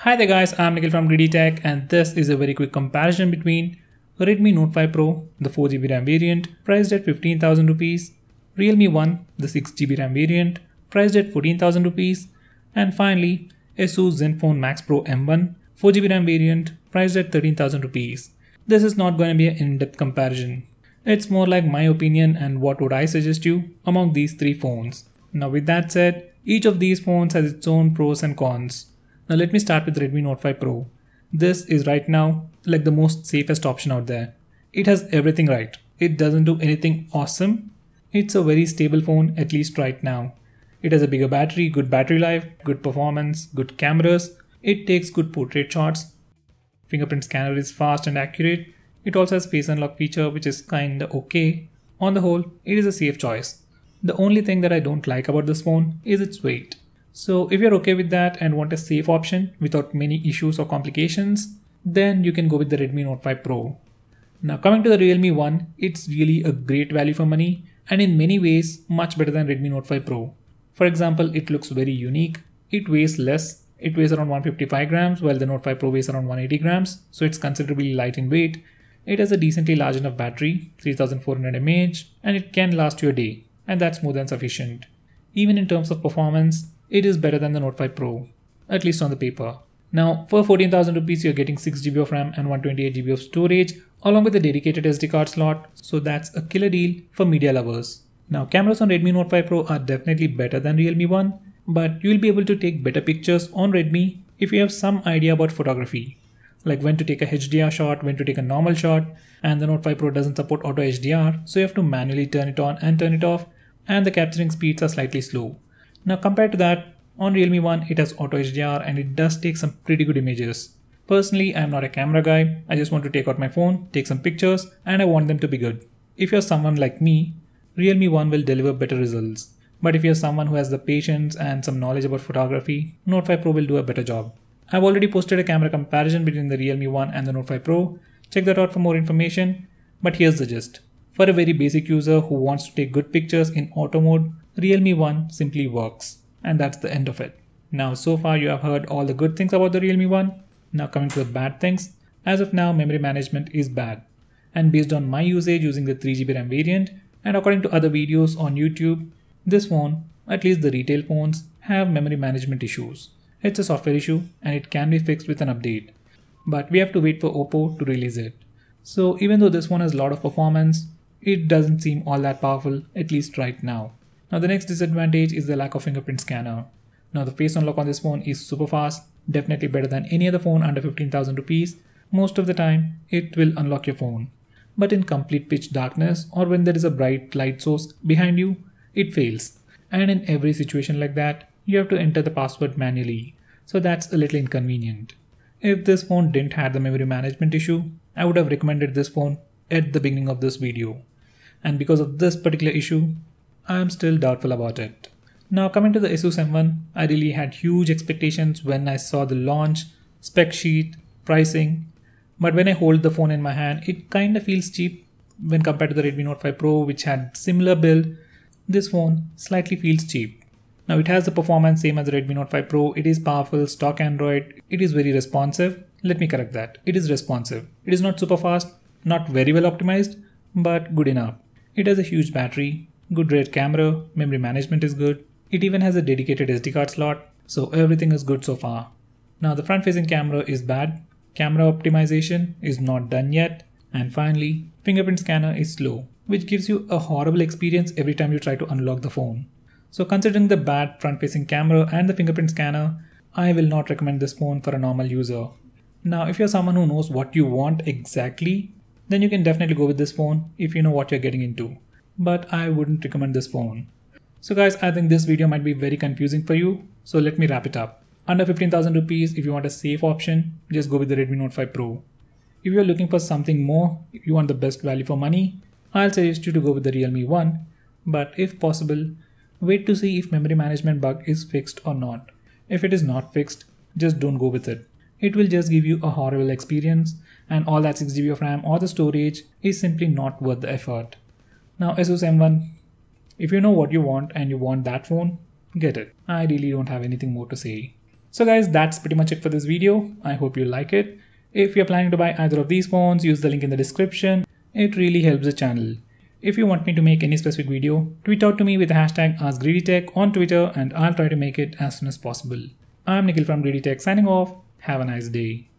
Hi there guys, I'm Nikhil from GreedyTech and this is a very quick comparison between Redmi Note 5 Pro, the 4GB RAM variant, priced at 15,000 rupees, RealMe 1, the 6GB RAM variant, priced at 14,000 rupees, and finally Asus Zenfone Max Pro M1, 4GB RAM variant, priced at 13,000 rupees. This is not going to be an in-depth comparison. It's more like my opinion and what would I suggest you among these three phones. Now with that said, each of these phones has its own pros and cons. Now let me start with Redmi Note 5 Pro. This is right now like the most safest option out there. It has everything right. It doesn't do anything awesome. It's a very stable phone, at least right now. It has a bigger battery, good battery life, good performance, good cameras. It takes good portrait shots. Fingerprint Scanner is fast and accurate. It also has face unlock feature which is kinda okay. On the whole, it is a safe choice. The only thing that I don't like about this phone is its weight. So if you're okay with that and want a safe option without many issues or complications, then you can go with the Redmi Note 5 Pro. Now coming to the RealMe 1, it's really a great value for money and in many ways much better than Redmi Note 5 Pro. For example, it looks very unique, it weighs less, it weighs around 155 grams while the Note 5 Pro weighs around 180 grams, so it's considerably light in weight. It has a decently large enough battery, 3400 mAh, and it can last you a day, and that's more than sufficient. Even in terms of performance, it is better than the Note 5 Pro, at least on the paper. Now, for 14,000 rupees, you're getting 6GB of RAM and 128GB of storage, along with a dedicated SD card slot, so that's a killer deal for media lovers. Now, cameras on Redmi Note 5 Pro are definitely better than Realme 1, but you'll be able to take better pictures on Redmi if you have some idea about photography, like when to take a HDR shot, when to take a normal shot, and the Note 5 Pro doesn't support auto HDR, so you have to manually turn it on and turn it off, and the capturing speeds are slightly slow. Now compared to that, on Realme 1 it has auto HDR and it does take some pretty good images. Personally, I'm not a camera guy, I just want to take out my phone, take some pictures, and I want them to be good. If you're someone like me, Realme 1 will deliver better results. But if you're someone who has the patience and some knowledge about photography, Note 5 Pro will do a better job. I've already posted a camera comparison between the Realme 1 and the Note 5 Pro, check that out for more information, but here's the gist. For a very basic user who wants to take good pictures in auto mode, Realme 1 simply works. And that's the end of it. Now so far you have heard all the good things about the Realme 1. Now coming to the bad things. As of now, memory management is bad. And based on my usage using the 3GB RAM variant, and according to other videos on YouTube, this phone, at least the retail phones, have memory management issues. It's a software issue and it can be fixed with an update. But we have to wait for OPPO to release it. So even though this one has a lot of performance, it doesn't seem all that powerful, at least right now. Now the next disadvantage is the lack of fingerprint scanner. Now the face unlock on this phone is super fast, definitely better than any other phone under 15,000 rupees. Most of the time, it will unlock your phone. But in complete pitch darkness or when there is a bright light source behind you, it fails. And in every situation like that, you have to enter the password manually. So that's a little inconvenient. If this phone didn't have the memory management issue, I would have recommended this phone at the beginning of this video. And because of this particular issue, I am still doubtful about it. Now coming to the Asus M1, I really had huge expectations when I saw the launch, spec sheet, pricing, but when I hold the phone in my hand, it kinda feels cheap when compared to the Redmi Note 5 Pro which had similar build. This phone slightly feels cheap. Now it has the performance same as the Redmi Note 5 Pro, it is powerful, stock Android, it is very responsive. Let me correct that, it is responsive. It is not super fast, not very well optimized, but good enough. It has a huge battery, good rear camera, memory management is good. It even has a dedicated SD card slot, so everything is good so far. Now the front facing camera is bad, camera optimization is not done yet, and finally, fingerprint scanner is slow, which gives you a horrible experience every time you try to unlock the phone. So considering the bad front facing camera and the fingerprint scanner, I will not recommend this phone for a normal user. Now if you're someone who knows what you want exactly, then you can definitely go with this phone if you know what you're getting into. But I wouldn't recommend this phone. So guys, I think this video might be very confusing for you, so let me wrap it up. Under 15,000 rupees, if you want a safe option, just go with the Redmi Note 5 Pro. If you're looking for something more, if you want the best value for money, I'll suggest you to go with the Realme 1, but if possible, wait to see if memory management bug is fixed or not. If it is not fixed, just don't go with it. It will just give you a horrible experience and all that 6GB of RAM or the storage is simply not worth the effort. Now Asus M1, if you know what you want and you want that phone, get it. I really don't have anything more to say. So guys, that's pretty much it for this video. I hope you like it. If you're planning to buy either of these phones, use the link in the description. It really helps the channel. If you want me to make any specific video, tweet out to me with the hashtag AskGreedyTech on Twitter and I'll try to make it as soon as possible. I'm Nikhil from GreedyTech signing off. Have a nice day.